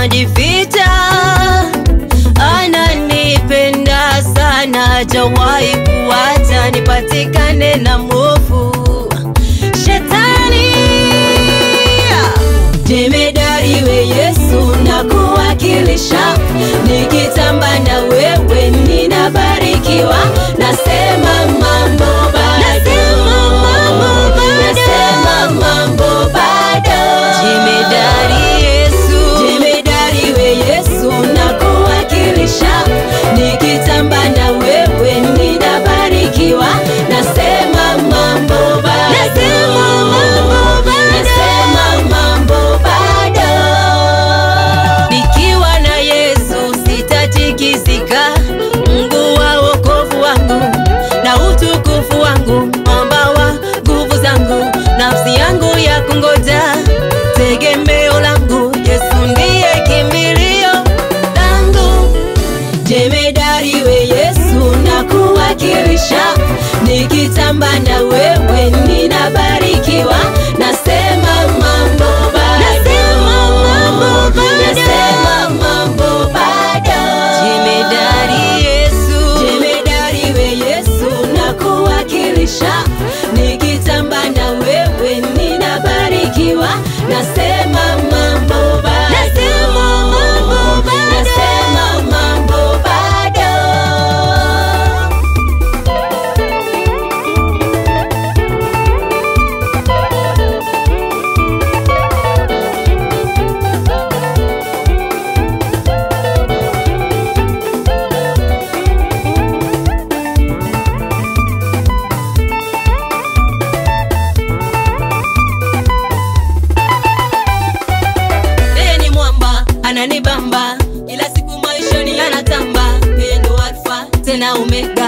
anajificha, ananipenda sana, hajawahi kuacha nipatikane na mwovu Shetani. Jemedari we Yesu na kuwakilisha, nikitamba na wewe ninabarikiwa. Nasema mambo bado, nasema mambo bado. Jemedari Yesu, jemedari we Yesu na kuwakilisha, nikitamba na wewe ninabarikiwa. Nasema mambo bado, nasema mambo bado. Nikiwa na Yesu sitatikisika, Mungu wa wokovu wangu na utukufu wangu, mwamba wa nguvu zangu, nafsi yangu ya kungoja, tegemeo langu, Yesu ndiye kimbilio langu. Jemedari we Yesu na kuwakilisha, nikitamba na wewe ninabarikiwa. Nasema mambo bado, nasema mambo bado. Jemedari Yesu, jemedari we Yesu na kuwakilisha, nikitamba na wewe ninabarikiwa. Nasema mambo bado, nasema mambo bado. Ananibamba ila siku maishani anatamba, yeye ndo Alfa tena Omega,